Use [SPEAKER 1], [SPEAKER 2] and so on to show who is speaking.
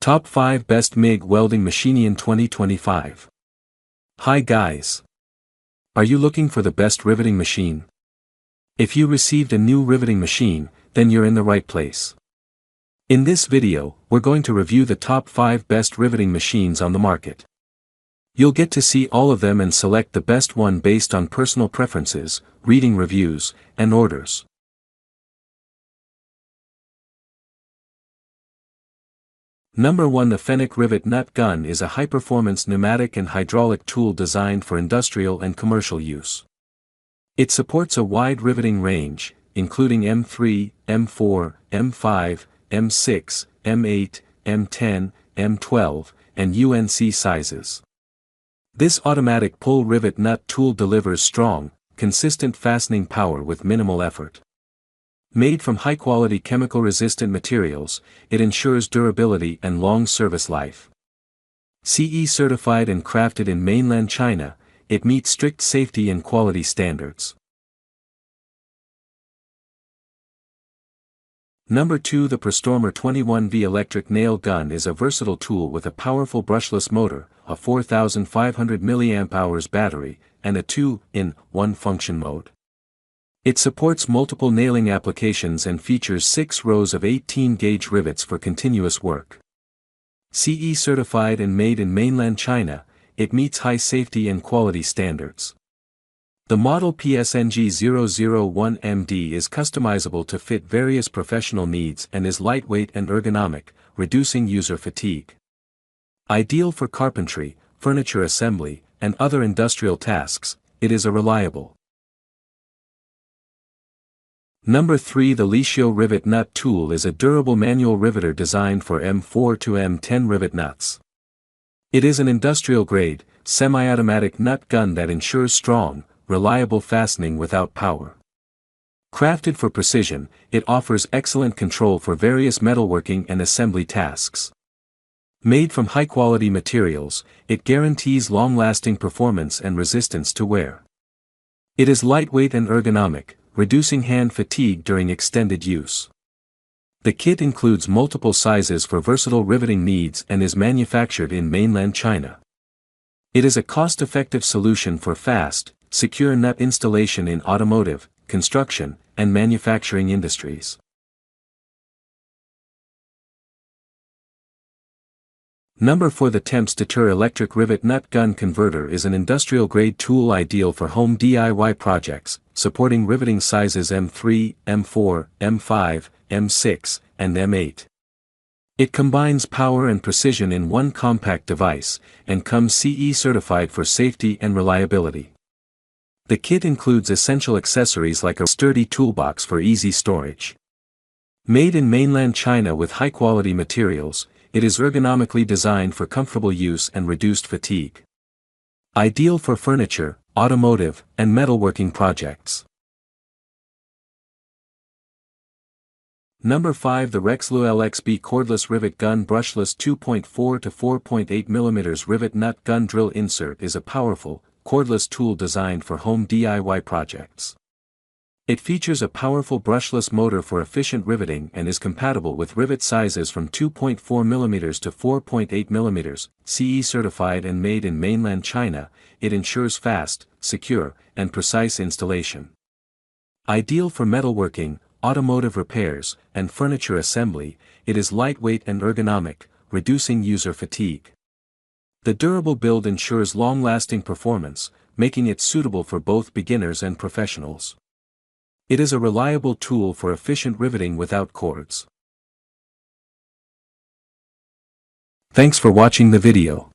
[SPEAKER 1] Top 5 Best MIG Welding Machine in 2025. Hi guys! Are you looking for the best riveting machine? If you received a new riveting machine, then you're in the right place. In this video, we're going to review the top 5 best riveting machines on the market. You'll get to see all of them and select the best one based on personal preferences, reading reviews, and orders. Number 1. The Fennec Rivet Nut Gun is a high-performance pneumatic and hydraulic tool designed for industrial and commercial use. It supports a wide riveting range, including M3, M4, M5, M6, M8, M10, M12, and UNC sizes. This automatic pull rivet nut tool delivers strong, consistent fastening power with minimal effort. Made from high-quality chemical-resistant materials, it ensures durability and long service life. CE certified and crafted in mainland China, it meets strict safety and quality standards. Number 2. The Prostormer 21V electric nail gun is a versatile tool with a powerful brushless motor, a 4,500 mAh battery, and a 2-in-1 function mode. It supports multiple nailing applications and features 6 rows of 18-gauge rivets for continuous work. CE certified and made in mainland China, it meets high safety and quality standards. The model PSNG001MD is customizable to fit various professional needs and is lightweight and ergonomic, reducing user fatigue. Ideal for carpentry, furniture assembly, and other industrial tasks, it is a reliable. Number 3. The Licio Rivet Nut Tool is a durable manual riveter designed for M4 to M10 rivet nuts. It is an industrial-grade, semi-automatic nut gun that ensures strong, reliable fastening without power. Crafted for precision, it offers excellent control for various metalworking and assembly tasks. Made from high-quality materials, it guarantees long-lasting performance and resistance to wear. It is lightweight and ergonomic, reducing hand fatigue during extended use. The kit includes multiple sizes for versatile riveting needs and is manufactured in mainland China. It is a cost-effective solution for fast, secure nut installation in automotive, construction, and manufacturing industries. Number 4. The Tempstator electric rivet nut gun converter is an industrial-grade tool ideal for home DIY projects, supporting riveting sizes M3, M4, M5, M6, and M8. It combines power and precision in one compact device, and comes CE certified for safety and reliability. The kit includes essential accessories like a sturdy toolbox for easy storage. Made in mainland China with high-quality materials, it is ergonomically designed for comfortable use and reduced fatigue. Ideal for furniture, automotive, and metalworking projects. Number 5. The Rexlu LXB Cordless Rivet Gun Brushless 2.4 to 4.8 mm Rivet Nut Gun Drill Insert is a powerful, cordless tool designed for home DIY projects. It features a powerful brushless motor for efficient riveting and is compatible with rivet sizes from 2.4 mm to 4.8 mm. CE certified and made in mainland China, it ensures fast, secure, and precise installation. Ideal for metalworking, automotive repairs, and furniture assembly, it is lightweight and ergonomic, reducing user fatigue. The durable build ensures long-lasting performance, making it suitable for both beginners and professionals. It is a reliable tool for efficient riveting without cords. Thanks for watching the video.